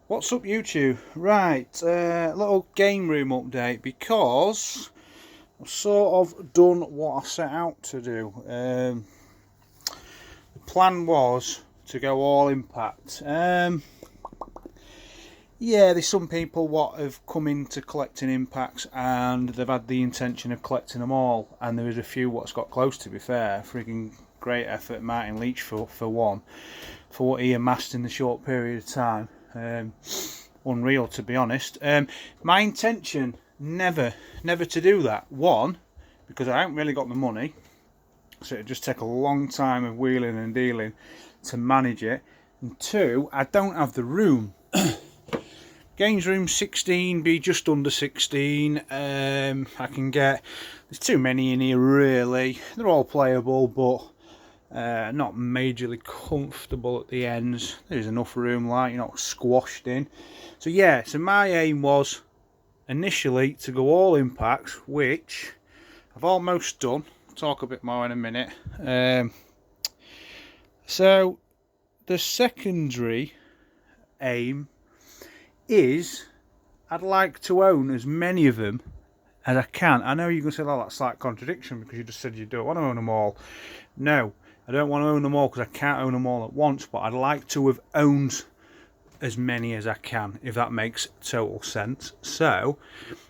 What's up YouTube? Right, little game room update because I've sort of done what I set out to do. The plan was to go all impact. Yeah, there's some people what have come into collecting impacts and they've had the intention of collecting them all, and there was a few what's got close, to be fair. Frigging great effort Martin Leach for one, for what he amassed in the short period of time. Unreal, to be honest. My intention never to do that. One, because I haven't really got the money, so it'd just take a long time of wheeling and dealing to manage it. And two, I don't have the room. Games room 16, be just under 16. I can get, there's too many in here really. They're all playable, but not majorly comfortable at the ends. There's enough room, like you're not squashed in. So yeah, so my aim was initially to go all impacts, which I've almost done. I'll talk a bit more in a minute. So the secondary aim is I'd like to own as many of them as I can. I know you can say, oh, that's like contradiction because you just said you don't want to own them all. No, I don't want to own them all because I can't own them all at once, but I'd like to have owned as many as I can, if that makes total sense. So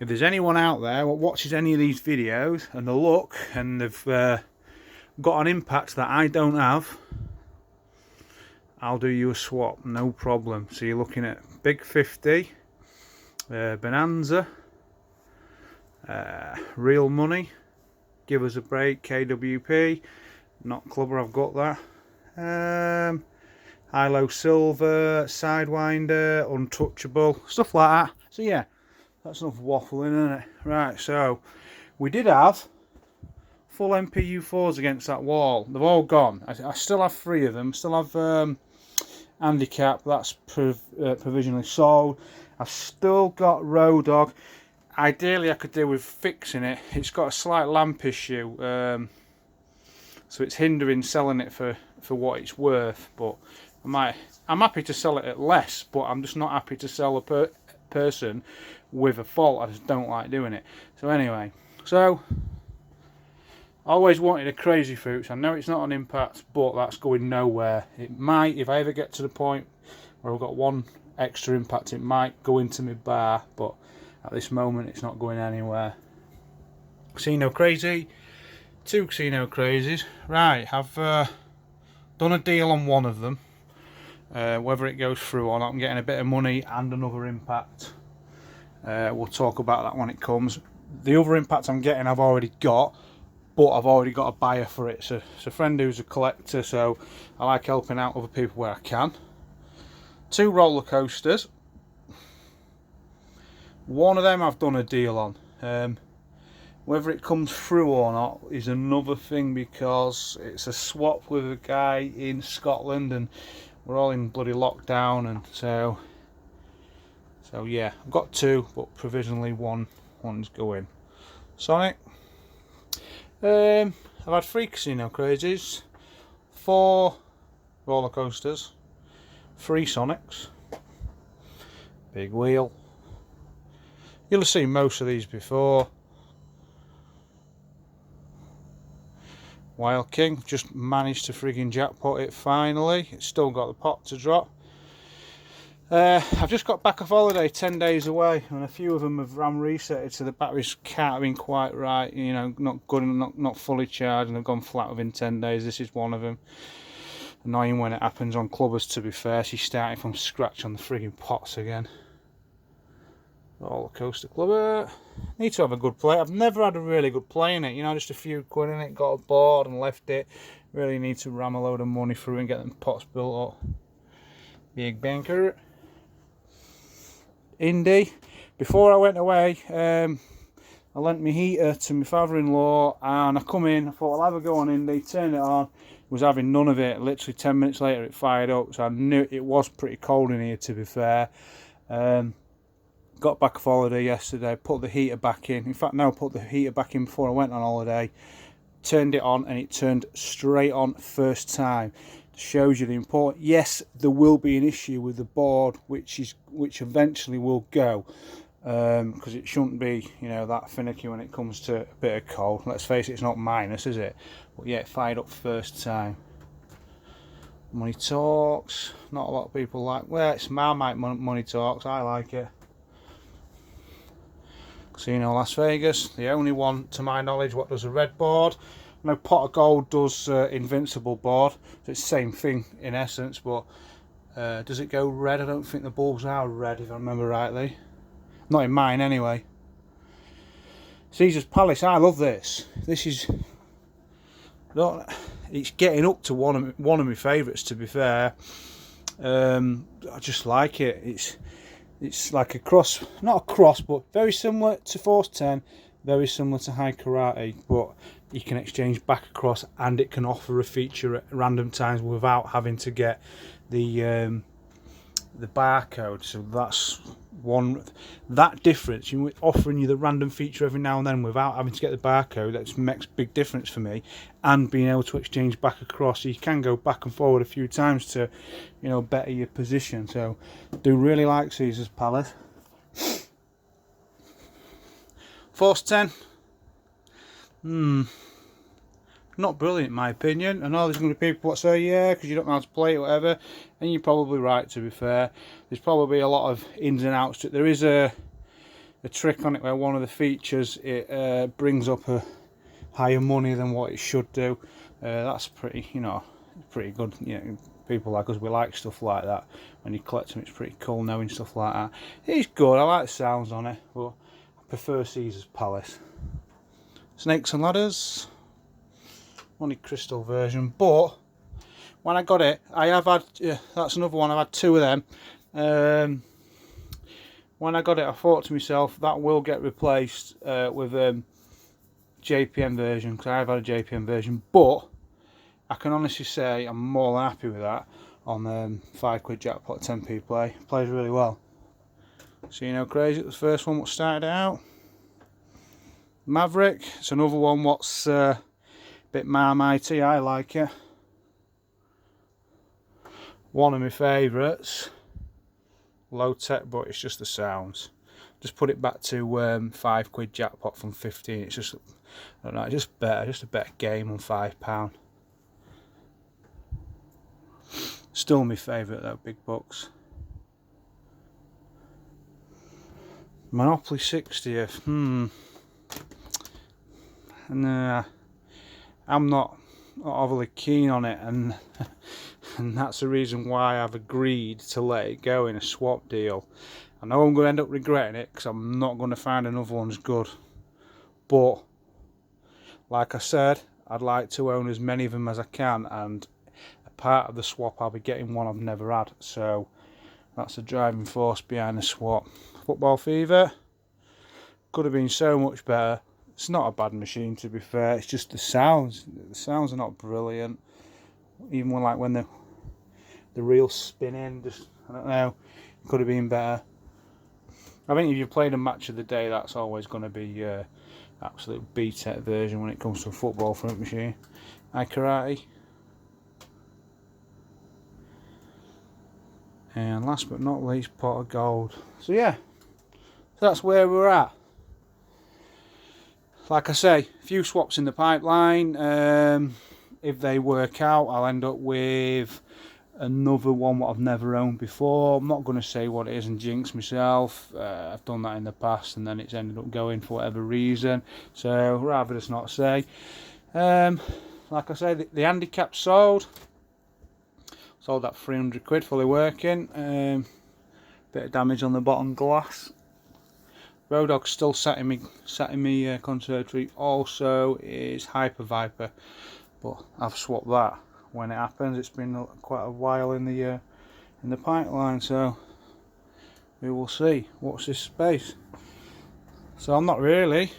if there's anyone out there who watches any of these videos and they look and they've got an impact that I don't have, I'll do you a swap, no problem. So you're looking at Big 50, Bonanza, Real Money, Give Us a Break, KWP, not Clubber, I've got that, High-Low Silver, Sidewinder, Untouchable, stuff like that. So yeah, that's enough waffling, isn't it? Right, so we did have full MPU4s against that wall. They've all gone. I still have 3 of them. Still have handicap, that's provisionally sold. I've still got Road Dog. Ideally I could do with fixing it. It's got a slight lamp issue, so it's hindering selling it for what it's worth. But I'm happy to sell it at less, but I'm just not happy to sell a person with a fault. I just don't like doing it. So anyway, so I always wanted a Crazy Fruits. I know it's not an impact, but that's going nowhere. It might, if I ever get to the point where I've got one extra impact, it might go into my bar, but at this moment it's not going anywhere. Casino Crazy, 2 Casino Crazies. Right, I've done a deal on one of them. Whether it goes through or not, I'm getting a bit of money and another impact. We'll talk about that when it comes. The other impact I'm getting I've already got, but I've already got a buyer for it. So it's a friend who's a collector, so I like helping out other people where I can. 2 roller coasters. One of them I've done a deal on. Whether it comes through or not is another thing, because it's a swap with a guy in Scotland and we're all in bloody lockdown, and so yeah, I've got 2, but provisionally one's going. Sonic. I've had 3 Casino Crazies, 4 roller coasters, 3 Sonics, big wheel. You'll have seen most of these before. Wild King, just managed to frigging jackpot it finally. It's still got the pot to drop. I've just got back off holiday, 10 days away, and a few of them have RAM resetted, so the batteries can't have been quite right, you know, not good, not fully charged, and they've gone flat within 10 days. This is one of them. Annoying when it happens on clubbers, to be fair. She's starting from scratch on the frigging pots again. Roller coaster clubber. Need to have a good play. I've never had a really good play in it, you know, just a few quid in it, got a board and left it. Really need to ram a load of money through and get them pots built up. Big banker. Indy. Before I went away, I lent my heater to my father-in-law, and I come in, I thought I'll have a go on Indy, turn it on, was having none of it. Literally 10 minutes later it fired up, so I knew it was pretty cold in here, to be fair. Got back off holiday yesterday, put the heater back in fact no, put the heater back in before I went on holiday, turned it on, and it turned straight on first time. shows you the importance. Yes, there will be an issue with the board, which eventually will go, because it shouldn't be, you know, that finicky when it comes to a bit of cold. Let's face it, it's not minus, is it? But yeah, it fired up first time. Money Talks. Not a lot of people like. Well, it's Marmite Money Talks. I like it. Casino Las Vegas, the only one to my knowledge what does a red board. I know Pot of Gold does Invincible board, so it's the same thing in essence, but does it go red? I don't think the bulbs are red if I remember rightly. Not in mine anyway. Caesar's Palace, I love this. This is, it's getting up to one of my favourites, to be fair. I just like it. It's like a cross, not a cross, but very similar to Force 10, very similar to High Karate, but you can exchange back across, and it can offer a feature at random times without having to get the barcode. So that's that difference. You know, offering you the random feature every now and then without having to get the barcode, that makes a big difference for me, and being able to exchange back across, so you can go back and forward a few times to, you know, better your position. So I do really like Caesar's Palace. Force 10, not brilliant in my opinion. I know there's going to be people that say, yeah, because you don't know how to play it, whatever, and you're probably right, to be fair. There's probably a lot of ins and outs to it. There is a trick on it where one of the features, it brings up a higher money than what it should do. That's pretty, you know, pretty good. You know, people like us, we like stuff like that. When you collect them, it's pretty cool knowing stuff like that. It's good, I like the sounds on it, but I prefer Caesar's Palace. Snakes and Ladders, Monte Crystal version, but when I got it, I have had, that's another one, I've had two of them. When I got it, I thought to myself, that will get replaced with JPM version, because I have had a JPM version, but I can honestly say I'm more than happy with that on £5 jackpot 10p play. Plays really well. So, you know, Crazy, it was the first one what started out. Maverick, it's another one what's a bit Marmitey, I like it. One of my favourites. Low tech, but it's just the sounds. Just put it back to £5 jackpot from 15. It's just, I don't know, just better, just a better game on £5. Still my favourite though, big bucks. Monopoly 60th, Nah, I'm not overly keen on it, and that's the reason why I've agreed to let it go in a swap deal. I know I'm going to end up regretting it, because I'm not going to find another one as good, but like I said, I'd like to own as many of them as I can, and a part of the swap I'll be getting one I've never had, so that's the driving force behind the swap. Football Fever could have been so much better. It's not a bad machine, to be fair, it's just the sounds are not brilliant, even when the reels spinning, just, I don't know, could have been better. I think if you played a match of the day, that's always going to be absolute B-Tech version when it comes to a football front machine. High Karate. And last but not least, Pot of Gold. So yeah, so that's where we're at. Like I say, a few swaps in the pipeline. If they work out, I'll end up with another one what I've never owned before. I'm not going to say what it is and jinx myself. I've done that in the past and then it's ended up going for whatever reason. So rather just not say. Like I say, the handicap sold. Sold that £300 fully working. Bit of damage on the bottom glass. Road Dog's still sat in me conservatory. Also is Hyper Viper, but I've swapped that when it happens. It's been quite a while in the pipeline, so we will see. Watch this space. So I'm not really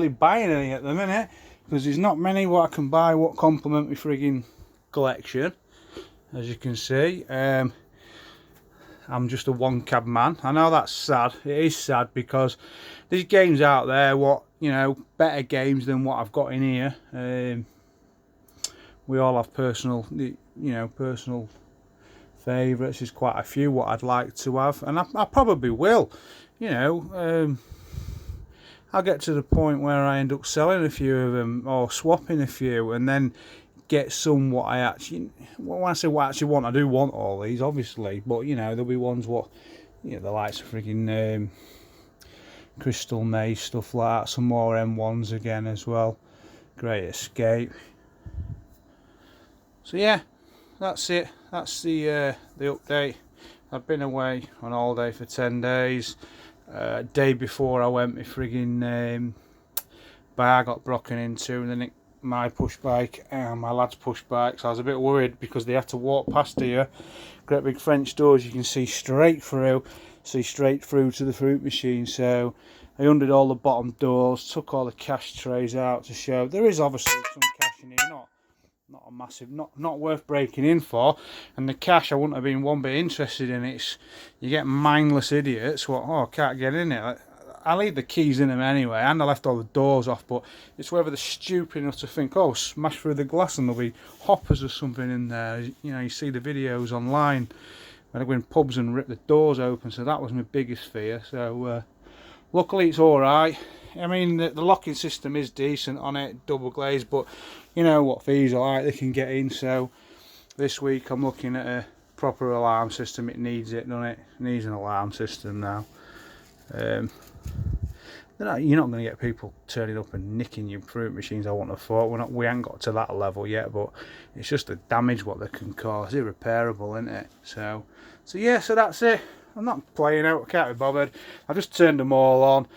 buying any at the minute, because there's not many what I can buy what complement my frigging collection, as you can see. I'm just a one cab man. I know that's sad. It is sad, because there's games out there what, you know, better games than what I've got in here. We all have personal you know, personal favourites. There's quite a few what I'd like to have, and I probably will. You know, I'll get to the point where I end up selling a few of them or swapping a few, and then get some what I actually. When I say what I actually want, I do want all these, obviously, but you know, there'll be ones what, you know, the likes of frigging Crystal Maze, stuff like that. Some more M1s again as well. Great Escape. So yeah, that's it. That's the update. I've been away on holiday for 10 days. Day before I went, my frigging bag got broken into, and then my push bike and my lad's push bike. So I was a bit worried because they had to walk past here. Great big French doors, you can see straight through to the fruit machine. So I undid all the bottom doors, took all the cash trays out to show there is obviously some cash in here, not a massive, not worth breaking in for. And the cash, I wouldn't have been one bit interested in. It's, you get mindless idiots what, oh, can't get in it. I leave the keys in them anyway, and I left all the doors off, but it's whether they're stupid enough to think, oh, smash through the glass and there'll be hoppers or something in there. You know, you see the videos online when I go in pubs and rip the doors open, so that was my biggest fear. So luckily it's alright. I mean, the locking system is decent on it, double glazed, but you know what thieves are like, they can get in. So this week I'm looking at a proper alarm system. It needs it, doesn't it? It needs an alarm system now. You're not going to get people turning up and nicking your fruit machines, I wouldn't have thought. We ain't got to that level yet, but it's just the damage what they can cause. Irreparable, isn't it? So yeah, so that's it. I'm not playing out, I can't be bothered. I've just turned them all on.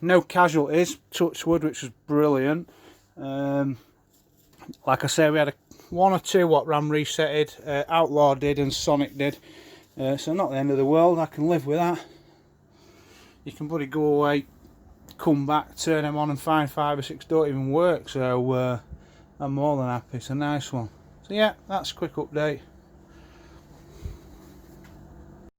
No casualties, touch wood, which was brilliant. Like I say, we had one or two what RAM resetted. Outlaw did and Sonic did. So not the end of the world, I can live with that. You can bloody go away, come back, turn them on and find 5 or 6 don't even work. So I'm more than happy. It's a nice one. So yeah, that's a quick update.